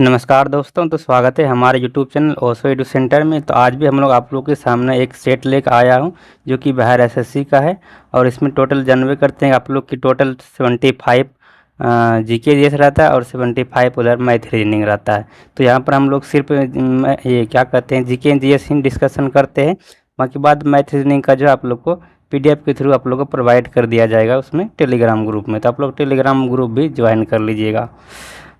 नमस्कार दोस्तों, तो स्वागत है हमारे YouTube channel Osho edu centre में। तो आज भी हम लोग आप लोग के सामने एक सेट लेकर आया हूं जो कि बिहार एसएससी का है। और इसमें टोटल जानवे करते हैं आप लोग की टोटल 75 जीके जीएस रहता है और 75 उधर मैथ रीजनिंग रहता है। तो यहाँ पर हम लोग सिर्फ ये क्या कहते हैं जीके जीएस ही डिस्कशन करते हैं। बाकी बाद मैथ रीजनिंग का जो आप लोग को पीडीएफ के थ्रू आप लोग को प्रोवाइड कर दिया जाएगा उसमें टेलीग्राम ग्रुप में। तो आप लोग टेलीग्राम ग्रुप भी ज्वाइन कर लीजिएगा।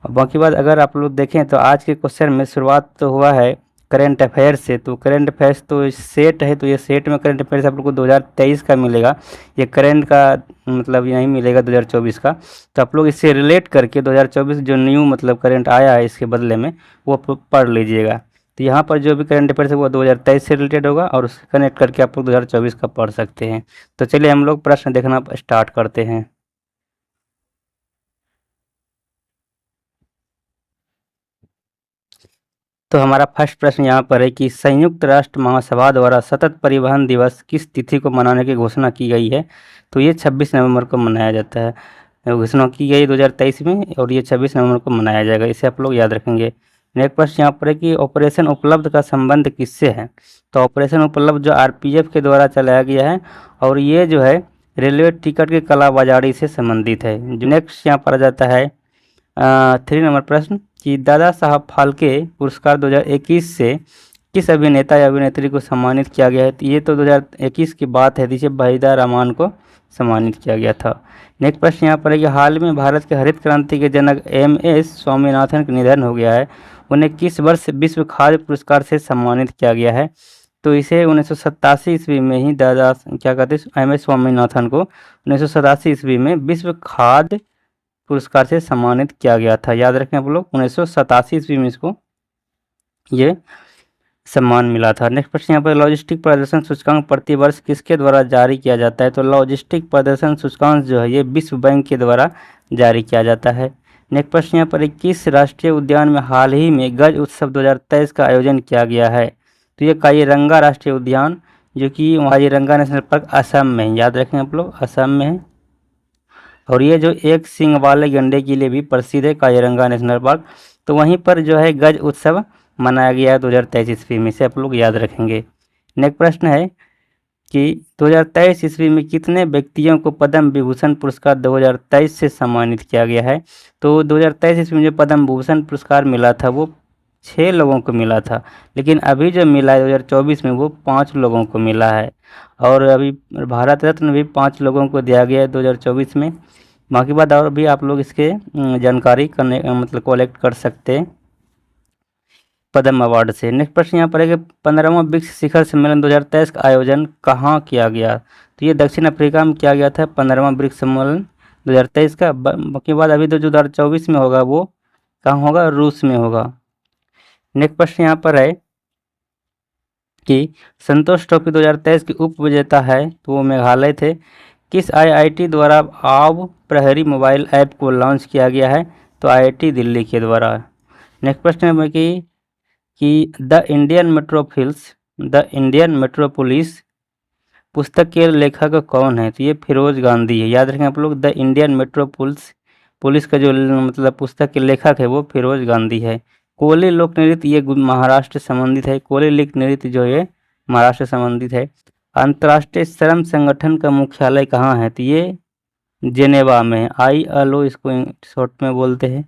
और बाकी बात अगर आप लोग देखें तो आज के क्वेश्चन में शुरुआत तो हुआ है करंट अफेयर से। तो करंट अफेयर्स तो सेट है, तो ये सेट में करंट अफेयर्स आप लोग को 2023 का मिलेगा। ये करंट का मतलब नहीं मिलेगा 2024 का। तो आप लोग इससे रिलेट करके 2024 जो न्यू मतलब करंट आया है इसके बदले में वो पढ़ लीजिएगा। तो यहाँ पर जो भी करंट अफेयर्स है वो 2023 से रिलेटेड होगा और उससे कनेक्ट करके आप लोग 2024 का पढ़ सकते हैं। तो चलिए हम लोग प्रश्न देखना स्टार्ट करते हैं। तो हमारा फर्स्ट प्रश्न यहाँ पर है कि संयुक्त राष्ट्र महासभा द्वारा सतत परिवहन दिवस किस तिथि को मनाने की घोषणा की गई है। तो ये 26 नवंबर को मनाया जाता है। घोषणा की गई 2023 में और ये 26 नवंबर को मनाया जाएगा, इसे आप लोग याद रखेंगे। नेक्स्ट प्रश्न यहाँ पर है कि ऑपरेशन उपलब्ध का संबंध किससे है। तो ऑपरेशन उपलब्ध जो आरपीएफ के द्वारा चलाया गया है और ये जो है रेलवे टिकट की कालाबाजारी से संबंधित है। जो नेक्स्ट यहाँ पर आ जाता है 3 नंबर प्रश्न कि दादा साहब फाल्के पुरस्कार 2021 से किस अभिनेता या अभिनेत्री को सम्मानित किया गया है। तो ये तो 2021 की बात है, जिसे वहीदा रहमान को सम्मानित किया गया था। नेक्स्ट प्रश्न यहाँ पर है कि हाल में भारत के हरित क्रांति के जनक एम.एस. स्वामीनाथन का निधन हो गया है। उन्हें किस वर्ष विश्व खाद्य पुरस्कार से सम्मानित किया गया है। तो इसे 1987 ईस्वी में ही दादा क्या कहते हैं एम.एस. स्वामीनाथन को 1987 ईस्वी में विश्व खाद्य पुरस्कार से सम्मानित किया गया था। याद रखें आप लोग 1987 ईस्वी में इसको ये सम्मान मिला था। नेक्स्ट प्रश्न यहाँ पर लॉजिस्टिक प्रदर्शन सूचकांक प्रतिवर्ष किसके द्वारा जारी किया जाता है। तो लॉजिस्टिक प्रदर्शन सूचकांक जो है ये विश्व बैंक के द्वारा जारी किया जाता है। नेक्स्ट प्रश्न यहाँ पर किस राष्ट्रीय उद्यान में हाल ही में गज उत्सव 2023 का आयोजन किया गया है। तो ये काजीरंगा राष्ट्रीय उद्यान जो कि काजीरंगा नेशनल पार्क असम में है। याद रखें आप लोग असम में है। और ये जो एक सींग वाले गंडे के लिए भी प्रसिद्ध है काजीरंगा नेशनल पार्क। तो वहीं पर जो है गज उत्सव मनाया गया है 2023 ईस्वी में, से आप लोग याद रखेंगे। नेक्स्ट प्रश्न है कि 2023 ईस्वी में कितने व्यक्तियों को पद्म विभूषण पुरस्कार 2023 से सम्मानित किया गया है। तो 2023 ईस्वी में जो पद्म विभूषण पुरस्कार मिला था वो 6 लोगों को मिला था, लेकिन अभी जो मिला है 2024 में वो 5 लोगों को मिला है। और अभी भारत रत्न भी 5 लोगों को दिया गया है 2024 में। बाकी बात और भी आप लोग इसके जानकारी करने मतलब कलेक्ट कर सकते हैं पद्म अवार्ड से। नेक्स्ट प्रश्न यहाँ पर है कि 15वां ब्रिक्स शिखर सम्मेलन 2023 का आयोजन कहाँ किया गया। तो ये दक्षिण अफ्रीका में किया गया था 15वां ब्रिक्स सम्मेलन 2023 का। बाकी बात अभी तो जो 2024 में होगा वो कहाँ होगा, रूस में होगा। नेक्स्ट प्रश्न यहाँ पर है कि संतोष ट्रॉफी 2023 की उप विजेता है तो वो मेघालय थे। किस आईआईटी द्वारा आव प्रहरी मोबाइल ऐप को लॉन्च किया गया है। तो आईआईटी दिल्ली के द्वारा। नेक्स्ट प्रश्न है कि द इंडियन मेट्रोपोलिस पुस्तक के लेखक कौन है। तो ये फिरोज गांधी है। याद रखें आप लोग द इंडियन पुलिस का जो मतलब पुस्तक के लेखक है वो फिरोज गांधी है। कोली लोक नृत्य ये महाराष्ट्र संबंधित है। कोली लोक नृत्य जो है महाराष्ट्र संबंधित है। अंतर्राष्ट्रीय श्रम संगठन का मुख्यालय कहाँ है। तो ये जेनेवा में, ILO इसको शॉर्ट में बोलते हैं।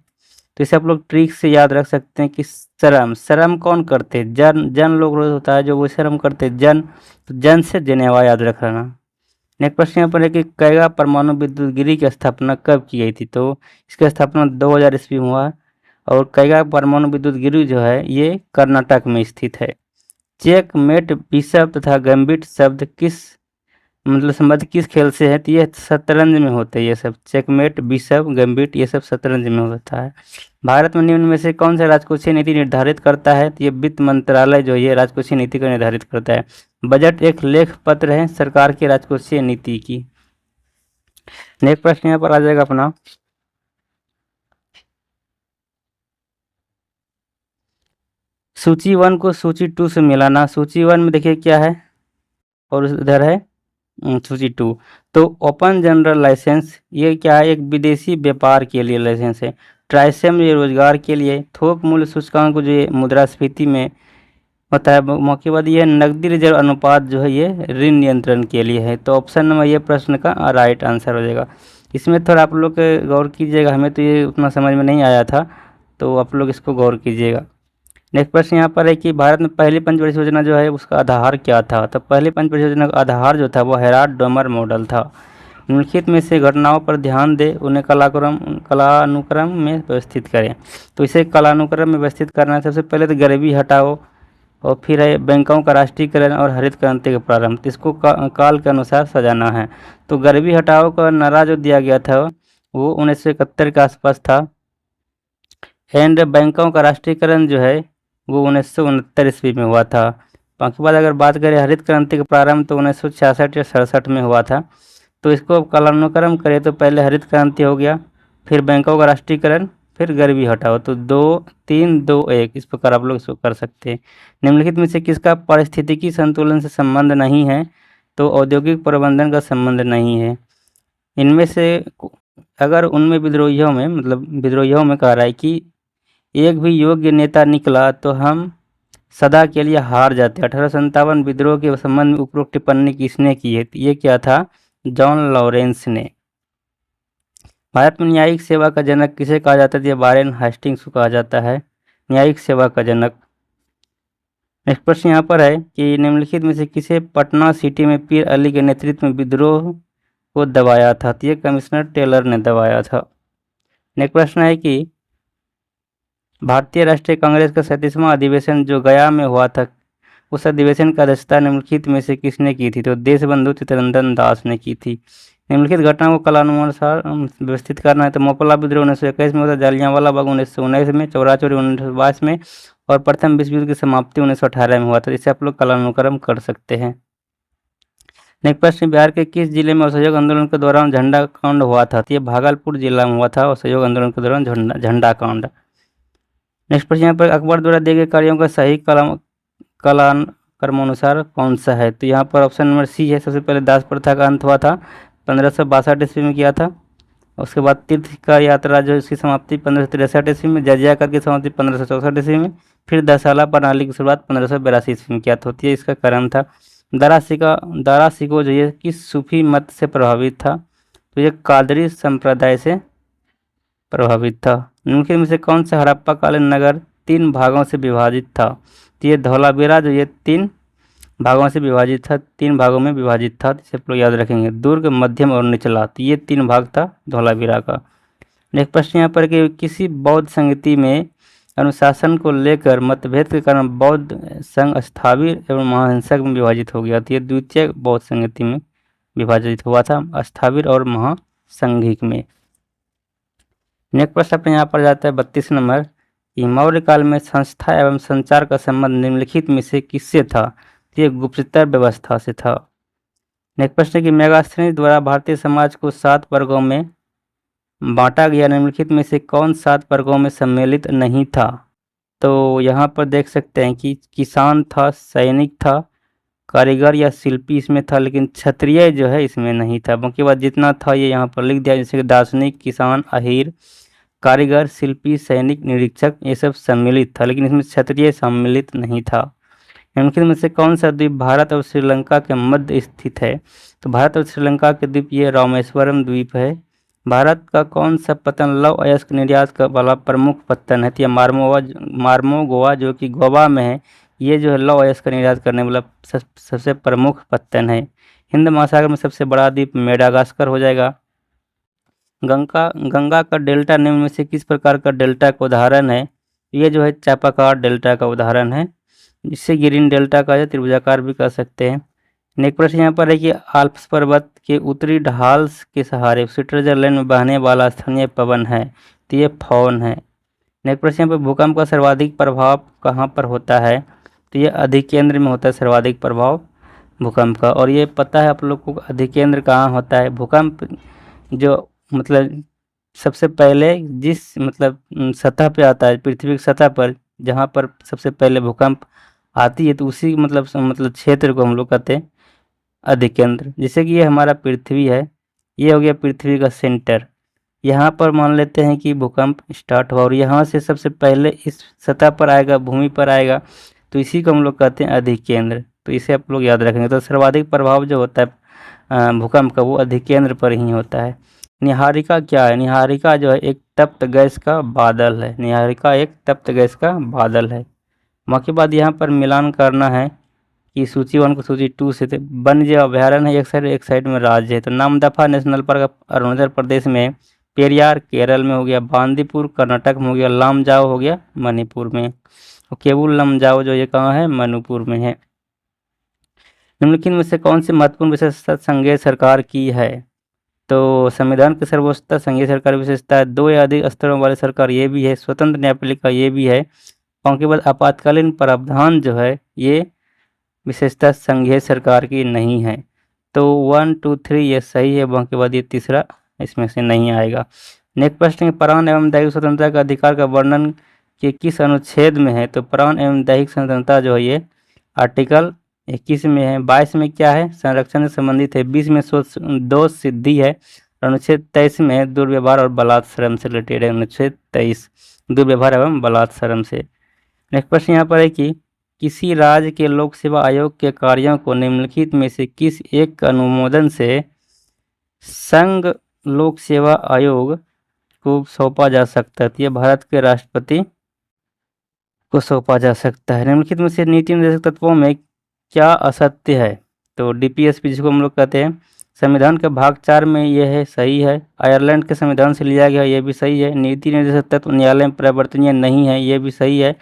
तो इसे आप लोग ट्रिक से याद रख सकते हैं कि श्रम कौन करते हैं, जन लोग होता है जो वो श्रम करते हैं जन, तो जन से जेनेवा याद रख लेना। नेक्स्ट प्रश्न यहाँ पर है कि कैगा परमाणु विद्युत गिरी की स्थापना कब की गई थी। तो इसकी स्थापना 2000 ईस्वी में हुआ। और कैगा परमाणु विद्युत गिरी जो है ये कर्नाटक में स्थित है। चेकमेट बिशप तथा गैम्बिट शब्द किस मतलब संबंध किस खेल से है। तो ये शतरंज में होते हैं ये सब। चेकमेट बिशप गैम्बिट ये सब शतरंज में होता है। भारत में निम्न में से कौन सा राजकोषीय नीति निर्धारित करता है। तो ये वित्त मंत्रालय जो ये राजकोषीय नीति को निर्धारित करता है। बजट एक लेख पत्र है सरकार की राजकोषीय नीति की। नेक्स्ट प्रश्न यहाँ पर आ जाएगा अपना सूची 1 को सूची 2 से मिलाना। सूची 1 में देखिए क्या है और उधर है सूची 2। तो ओपन जनरल लाइसेंस ये क्या है, एक विदेशी व्यापार के लिए लाइसेंस है। ट्राइसेम ये रोजगार के लिए। थोक मूल्य सूचकांक जो ये मुद्रास्फीति में होता है। मौके बाद ये नकदी रिजर्व अनुपात जो है ये ऋण नियंत्रण के लिए है। तो ऑप्शन नंबर ये प्रश्न का राइट आंसर हो जाएगा। इसमें थोड़ा आप लोग गौर कीजिएगा, हमें तो ये उतना समझ में नहीं आया था, तो आप लोग इसको गौर कीजिएगा। नेक्स्ट प्रश्न यहाँ पर है कि भारत में पहली पंचवर्षीय योजना जो है उसका आधार क्या था। तो पहली पंचवर्षीय योजना का आधार जो था वो हेराल्ड डोमर मॉडल था। निम्नलिखित में से घटनाओं पर ध्यान दें, उन्हें कलानुक्रम में व्यवस्थित करें। तो इसे कलानुक्रम में व्यवस्थित करना है। सबसे पहले तो गरीबी हटाओ, और फिर है बैंकों का राष्ट्रीयकरण और हरित क्रांति का प्रारंभ। तो इसको काल के अनुसार सजाना है। तो गरीबी हटाओ का नारा जो दिया गया था वो 1971 के आसपास था। एंड बैंकों का राष्ट्रीयकरण जो है वो 1969 ईस्वी में हुआ था। बाकी बात अगर बात करें हरित क्रांति का प्रारंभ तो 1966 या 67 में हुआ था। तो इसको कालानुक्रम करें तो पहले हरित क्रांति हो गया, फिर बैंकों का राष्ट्रीयकरण, फिर गरीबी हटाओ। तो 2 3 2 1 इस प्रकार आप लोग इसको कर सकते हैं। निम्नलिखित में से किसका पारिस्थितिकी संतुलन से संबंध नहीं है। तो औद्योगिक प्रबंधन का संबंध नहीं है। इनमें से अगर उनमें विद्रोहियों में कह रहा है कि एक भी योग्य नेता निकला तो हम सदा के लिए हार जाते। 1857 विद्रोह के संबंध में उपरोक्त टिप्पणी किसने की है। ये क्या था, जॉन लॉरेंस ने। भारत में न्यायिक सेवा का जनक किसे कहा जाता है। वारेन हेस्टिंग्स को कहा जाता है न्यायिक सेवा का जनक। नेक्स्ट प्रश्न यहाँ पर है कि निम्नलिखित में से किसे पटना सिटी में पीर अली के नेतृत्व में विद्रोह को दबाया था। तो ये कमिश्नर टेलर ने दबाया था। नेक्स्ट प्रश्न है कि भारतीय राष्ट्रीय कांग्रेस का 37वां अधिवेशन जो गया में हुआ था, उस अधिवेशन की अध्यक्षता निम्नलिखित में से किसने की थी। तो देशबंधु चित्तरंजन दास ने की थी। निम्नलिखित घटनाओं को कालानुसार व्यवस्थित करना है। तो मोपला विद्रोह 1921 में हुआ था, जलियांवाला बाग 1919 में, चौरा चौरी 1922 में, और प्रथम विश्व युद्ध की समाप्ति 1918 में हुआ था। इसे आप लोग कालानुक्रम कर सकते हैं। नेक्स्ट प्रश्न, बिहार के किस जिले में असहयोग आंदोलन के दौरान झंडा कांड हुआ था। तो ये भागलपुर जिला में हुआ था असहयोग आंदोलन के दौरान झंडा कांड। नेक्स्ट प्रश्न यहाँ पर अकबर द्वारा दिए गए कार्यों का सही क्रमानुसार कौन सा है। तो यहाँ पर ऑप्शन नंबर सी है। सबसे पहले दास प्रथा का अंत हुआ था 1562 ईस्वी में किया था। उसके बाद तीर्थ का यात्रा जो इसकी समाप्ति 1563 ईस्वी में, जजिया कर की समाप्ति 1564 ईस्वी में, फिर दसाला प्रणाली की शुरुआत 1582 ईस्वी में किया था। तो ये इसका क्रम था। दारा सिको जो ये किस सूफी मत से प्रभावित था। तो ये कादरी संप्रदाय से प्रभावित था। निम्नलिखित में से कौन सा हड़प्पा कालीन नगर 3 भागों से विभाजित था। तो ये धौलावीरा जो ये 3 भागों से विभाजित था, 3 भागों में विभाजित था। इसे आप लोग याद रखेंगे, दुर्ग, मध्यम और निचला। तो ये 3 भाग था धौलावीरा का। नेक्स्ट प्रश्न यहाँ पर कि किसी बौद्ध संगति में अनुशासन को लेकर मतभेद के कारण बौद्ध संघ स्थाविर एवं महाहिंसक में विभाजित हो गया। तो ये द्वितीय बौद्ध संगति में विभाजित हुआ था, स्थाविर और महासंघिक में। नेक्स्ट प्रश्न अपने यहाँ पर जाता है 32 नंबर कि मौर्य काल में संस्था एवं संचार का संबंध निम्नलिखित में से किससे था। तो ये गुप्तचर व्यवस्था से था। नेक्स्ट प्रश्न कि मेगास्थनीज द्वारा भारतीय समाज को 7 वर्गों में बांटा गया, निम्नलिखित में से कौन 7 वर्गों में सम्मिलित नहीं था। तो यहाँ पर देख सकते हैं कि किसान था, सैनिक था, कारीगर या शिल्पी इसमें था, लेकिन क्षत्रिय जो है इसमें नहीं था। बाकी बात जितना था ये यहाँ पर लिख दिया, जैसे कि दार्शनिक, किसान, अहीर, कारीगर, शिल्पी, सैनिक, निरीक्षक ये सब सम्मिलित था, लेकिन इसमें क्षत्रिय सम्मिलित नहीं था। निम्नलिखित में से कौन सा द्वीप भारत और श्रीलंका के मध्य स्थित है। तो भारत और श्रीलंका के द्वीप ये रामेश्वरम द्वीप है। भारत का कौन सा पत्तन लौह अयस्क निर्यात वाला प्रमुख पत्तन है। तो मार्मोगोवा जो कि गोवा में है, ये जो है लौह अयस्क निर्यात करने वाला सबसे प्रमुख पत्तन है। हिंद महासागर में सबसे बड़ा द्वीप मेडागास्कर हो जाएगा। गंगा का डेल्टा निम्न में से किस प्रकार का डेल्टा का उदाहरण है। ये जो है चापाकार डेल्टा का उदाहरण है, जिससे गिरीन डेल्टा का त्रिभुजाकार भी कर सकते हैं। नेक्स्ट प्रश्न यहाँ पर है कि आल्प्स पर्वत के उत्तरी ढाल के सहारे स्विट्जरलैंड में बहने वाला स्थानीय पवन है। तो ये फौन है। नेक्स्ट प्रश्न यहाँ पर भूकंप का सर्वाधिक प्रभाव कहाँ पर होता है। तो ये अधिकेंद्र में होता है सर्वाधिक प्रभाव भूकंप का। और ये पता है आप लोग को अधिकेंद्र कहाँ होता है। भूकंप जो मतलब सबसे पहले जिस सतह पे आता है, पृथ्वी की सतह पर जहाँ पर सबसे पहले भूकंप आती है, तो उसी क्षेत्र को हम लोग कहते हैं अधिकेंद्र। जैसे कि ये हमारा पृथ्वी है, ये हो गया पृथ्वी का सेंटर। यहाँ पर मान लेते हैं कि भूकंप स्टार्ट हुआ और यहाँ से सबसे पहले इस सतह पर आएगा, भूमि पर आएगा, तो इसी को हम लोग कहते हैं अधिकेंद्र। तो इसे आप लोग याद रखेंगे। तो सर्वाधिक प्रभाव जो होता है भूकंप का, वो अधिकेंद्र पर ही होता है। निहारिका क्या है? निहारिका जो है एक तप्त गैस का बादल है। निहारिका एक तप्त गैस का बादल है। बाकी बात यहाँ पर मिलान करना है कि सूची 1 को सूची 2 से। वन्य अभ्यारण्य है एक साइड में राज्य है। तो नामदफा नेशनल पार्क अरुणाचल प्रदेश में है, पेरियार केरल में हो गया, बांदीपुर कर्नाटक में हो गया, लामजाओ हो गया मणिपुर में, और केबुल लमजाओ जो ये कहाँ है? मणिपुर में है। निम्नलिखित में से कौन सी महत्वपूर्ण विशेषता संघीय सरकार की है? तो संविधान की सर्वोच्चता संघीय सरकार विशेषता है। 2 या अधिक स्तरों वाली सरकार ये भी है। स्वतंत्र न्यायपालिका ये भी है। और के बाद आपातकालीन प्रावधान जो है ये विशेषता संघीय सरकार की नहीं है। तो 1 2 3 ये सही है। बाकी बाद ये तीसरा इसमें से नहीं आएगा। नेक्स्ट प्रश्न है, प्राण एवं दैहिक स्वतंत्रता का अधिकार का वर्णन के किस अनुच्छेद में है? तो प्राण एवं दैहिक स्वतंत्रता जो है ये आर्टिकल 21 में है। 22 में क्या है? संरक्षण से संबंधित है। 20 में दोष सिद्धि है। अनुच्छेद 23 में है दुर्व्यवहार और बलात्श्रम से रिलेटेड है। अनुच्छेद 23 दुर्व्यवहार एवं बलात्श्रम से। नेक्स्ट प्रश्न यहाँ पर है कि किसी राज्य के लोक सेवा आयोग के कार्यों को निम्नलिखित में से किस एक का अनुमोदन से संघ लोक सेवा आयोग को सौंपा जा सकता है? तो यह भारत के राष्ट्रपति को सौंपा जा सकता है। निम्नलिखित में से नीति निर्देशक तत्वों में क्या असत्य है? तो डीपीएसपी जिसको हम लोग कहते हैं, संविधान के भाग 4 में यह है, सही है। आयरलैंड के संविधान से लिया गया, यह भी सही है। नीति निर्देशक तत्व न्यायालय में परिवर्तनीय नहीं है, यह भी सही है।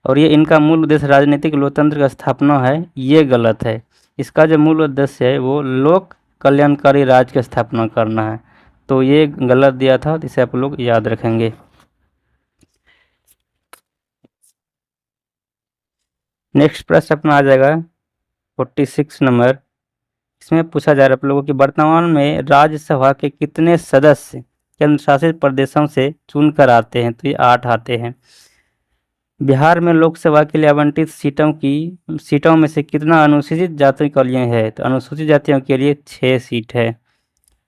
और ये इनका मूल उद्देश्य राजनीतिक लोकतंत्र का स्थापना है, ये गलत है। इसका जो मूल उद्देश्य है वो लोक कल्याणकारी राज्य की स्थापना करना है, तो ये गलत दिया था। इसे आप लोग याद रखेंगे। नेक्स्ट प्रश्न अपना आ जाएगा 46 नंबर। इसमें पूछा जा रहा है आप लोगों की वर्तमान में राज्यसभा के कितने सदस्य केंद्र शासित प्रदेशों से चुनकर आते हैं? तो ये 8 आते हैं। बिहार में लोकसभा के लिए आवंटित सीटों में से कितना अनुसूचित जाति के लिए है? तो अनुसूचित जातियों के लिए 6 सीट है।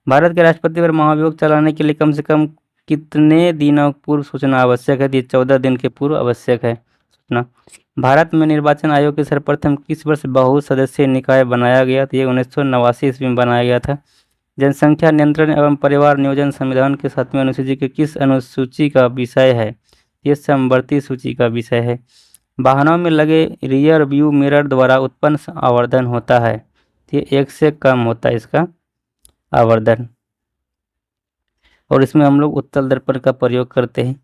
भारत के राष्ट्रपति पर महाभियोग चलाने के लिए कम से कम कितने दिनों पूर्व सूचना आवश्यक है? 14 दिन के पूर्व आवश्यक है सूचना। भारत में निर्वाचन आयोग के सर्वप्रथम किस वर्ष बहुसदस्यीय निकाय बनाया गया? तो ये 1989 ईस्वी में बनाया गया था। जनसंख्या नियंत्रण एवं परिवार नियोजन संविधान के 7वें अनुसूची के किस अनुसूची का विषय है? ये समवर्ती सूची का विषय है। वाहनों में लगे रियर व्यू मिरर द्वारा उत्पन्न आवर्धन होता है, ये 1 से कम होता है इसका आवर्धन, और इसमें हम लोग उत्तल दर्पण का प्रयोग करते हैं।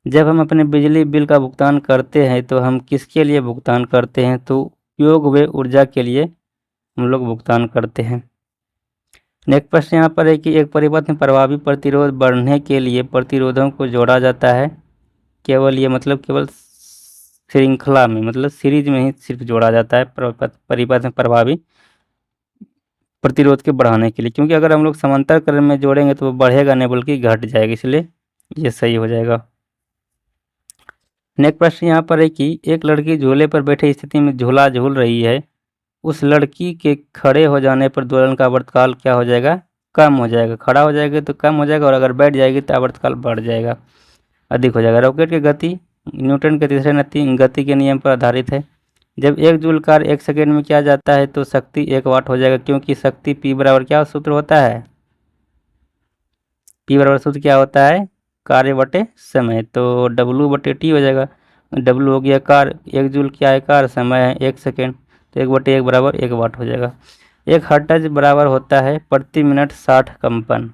जब हम अपने बिजली बिल का भुगतान करते हैं तो हम किसके लिए भुगतान करते हैं? तो उपयोग व ऊर्जा के लिए हम लोग भुगतान करते हैं। नेक्स्ट प्रश्न यहाँ पर है कि एक परिपथ में प्रभावी प्रतिरोध बढ़ने के लिए प्रतिरोधों को जोड़ा जाता है। केवल ये मतलब केवल श्रृंखला में, मतलब सीरीज में ही सिर्फ जोड़ा जाता है परिपथ में प्रभावी प्रतिरोध के बढ़ाने के लिए, क्योंकि अगर हम लोग समांतर क्रम में जोड़ेंगे तो वो बढ़ेगा नहीं बल्कि घट जाएगा, इसलिए ये सही हो जाएगा। नेक्स्ट प्रश्न यहाँ पर है कि एक लड़की झूले पर बैठे स्थिति में झूला झूल रही है, उस लड़की के खड़े हो जाने पर दोलन का आवर्तकाल क्या हो जाएगा? कम हो जाएगा। खड़ा हो जाएगा तो कम हो जाएगा, और अगर बैठ जाएगी तो आवर्तकाल बढ़ जाएगा, अधिक हो जाएगा। रॉकेट की गति न्यूटन के तीसरे गति के नियम पर आधारित है। जब 1 जूल कार्य 1 सेकेंड में किया जाता है तो शक्ति 1 वाट हो जाएगा, क्योंकि शक्ति P बराबर क्या सूत्र होता है? P बराबर सूत्र क्या होता है? कार्य बटे समय, तो W/T हो जाएगा। W हो गया कार्य, 1 जूल क्या है? कार्य, समय है 1 सेकेंड, तो 1/1 बराबर 1 वाट हो जाएगा। 1 हर्ट्ज बराबर होता है प्रति मिनट 60 कंपन।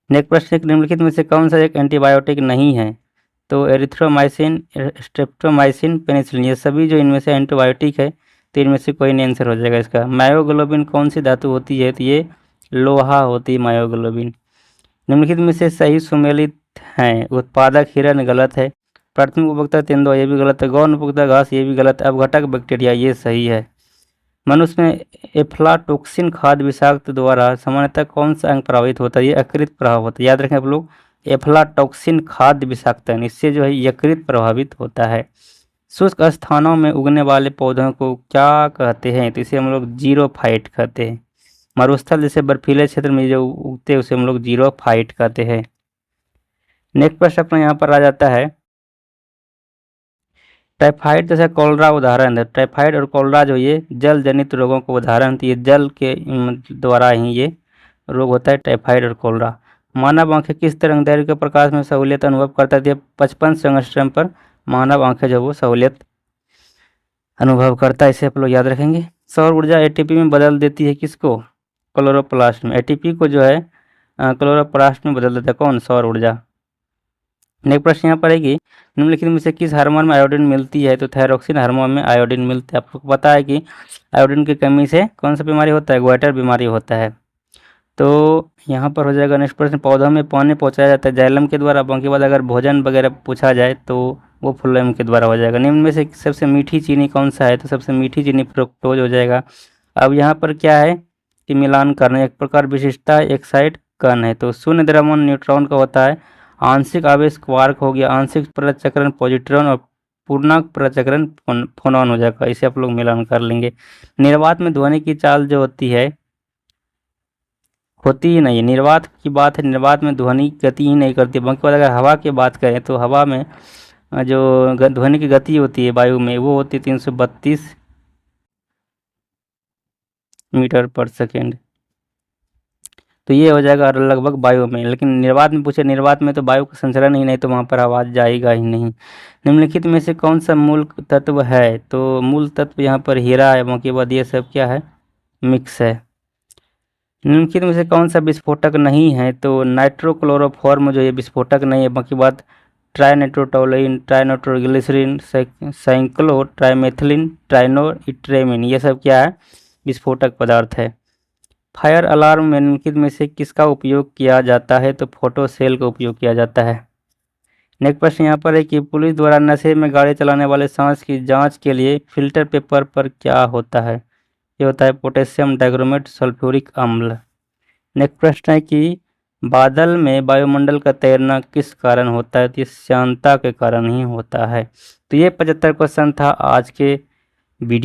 नेक्स्ट प्रश्न, निम्नलिखित में से कौन सा एक एंटीबायोटिक नहीं है? तो एरिथ्रोमाइसिन, स्ट्रेप्टोमाइसिन, पेनिसिलिन, ये सभी जो इनमें से एंटीबायोटिक है, तो इनमें से कोई नहीं आंसर हो जाएगा इसका। मायोग्लोबिन कौन सी धातु होती है? तो ये लोहा होती है मायोग्लोबिन। निम्नलिखित में से सही सुमेलित हैं। उत्पादक हिरण गलत है। प्राथमिक उपभोक्ता तेंदुआ ये भी गलत है। गौण उपभोक्ता घास ये भी गलत है। अपघटक बैक्टीरिया ये सही है। मनुष्य में एफ्लाटोक्सिन खाद्य विषाक्त द्वारा सामान्यतः कौन सा अंग प्रभावित होता है? ये यकृत प्रभाव होता है। याद रखें आप लोग, एफ्लाटोक्सिन खाद्य विषाक्तन, इससे जो है यकृत प्रभावित होता है। शुष्क स्थानों में उगने वाले पौधों को क्या कहते हैं? तो इसे हम लोग जीरोफाइट कहते हैं। मरुस्थल जैसे बर्फीले क्षेत्र में जो उगते हैं उसे हम लोग जीरोफाइट कहते हैं। नेक्स्ट प्रश्न अपना यहाँ पर आ जाता है, टाइफाइड जैसे कॉलरा उदाहरण है। टाइफाइड और कॉलरा जो ये जल जनित रोगों को उदाहरण, तो ये जल के द्वारा ही ये रोग होता है, टाइफाइड और कॉलरा। मानव आंखें किस तरंगदैर्घ्य के प्रकाश में सहूलियत अनुभव करता है? 55 एंगस्ट्रॉम पर मानव आंखें जो वो सहूलियत अनुभव करता है, इसे आप लोग याद रखेंगे। सौर ऊर्जा एटीपी में बदल देती है किसको? क्लोरोप्लास्ट में। एटीपी को जो है क्लोरोप्लास्ट में बदल देता है कौन? सौर ऊर्जा। नेक्स्ट प्रश्न यहाँ पर है कि निम्नलिखित में से किस हार्मोन में आयोडीन मिलती है? तो थायरोक्सिन हार्मोन में आयोडीन मिलता है। आपको पता है कि आयोडीन की कमी से कौन सा बीमारी होता है? ग्वाइटर बीमारी होता है। तो यहाँ पर हो जाएगा नेक्स्ट प्रश्न, पौधों में पानी पहुँचाया जाता है जाइलम के द्वारा। बाकी बाद अगर भोजन वगैरह पूछा जाए तो वो फ्लोएम के द्वारा हो जाएगा। निम्न में से सबसे मीठी चीनी कौन सा है? तो सबसे मीठी चीनी फ्रुक्टोज हो जाएगा। अब यहाँ पर क्या है कि मिलान करना एक प्रकार विशिष्टता एक साइड कण है। तो शून्य द्रव्यमान न्यूट्रॉन का होता है, आंशिक आवेश क्वार्क हो गया, आंशिक प्रचक्रण पॉजिट्रॉन और पूर्णांक प्रचक्रण फोनॉन हो जाएगा। इसे आप लोग मिलान कर लेंगे। निर्वात में ध्वनि की चाल जो होती है होती ही नहीं है। निर्वात की बात है, निर्वात में ध्वनि गति ही नहीं करती। बाकी बात अगर हवा की बात करें तो हवा में जो ध्वनि की गति होती है वायु में वो होती है 332 मीटर पर सेकेंड। तो ये हो जाएगा लगभग वायु में। लेकिन निर्वात में पूछे, निर्वात में तो वायु का संचरण ही नहीं, तो वहाँ पर आवाज़ जाएगा ही नहीं। निम्नलिखित में से कौन सा मूल तत्व है? तो मूल तत्व यहाँ पर हीरा है। बाकी बाद ये सब क्या है? मिक्स है। निम्नलिखित में से कौन सा विस्फोटक नहीं है? तो नाइट्रोक्लोरोफॉर्म जो ये विस्फोटक नहीं है। बाकी बात ट्राइनाइट्रोटोलुइन, ट्राइनाइट्रोग्लिसरीन, साइक्लो ट्राइमेथिलीन, ट्राइनोइट्रेमिन, ये सब क्या है? विस्फोटक पदार्थ है। फायर अलार्म में निम्नलिखित में से किसका उपयोग किया जाता है? तो फोटो सेल का उपयोग किया जाता है। नेक्स्ट प्रश्न यहाँ पर है कि पुलिस द्वारा नशे में गाड़ी चलाने वाले सांस की जांच के लिए फिल्टर पेपर पर क्या होता है? ये होता है पोटेशियम डाइक्रोमेट सल्फ्यूरिक अम्ल। नेक्स्ट प्रश्न है कि बादल में वायुमंडल का तैरना किस कारण होता है? तो ये श्यानता के कारण ही होता है। तो ये 75 क्वेश्चन था आज के वीडियो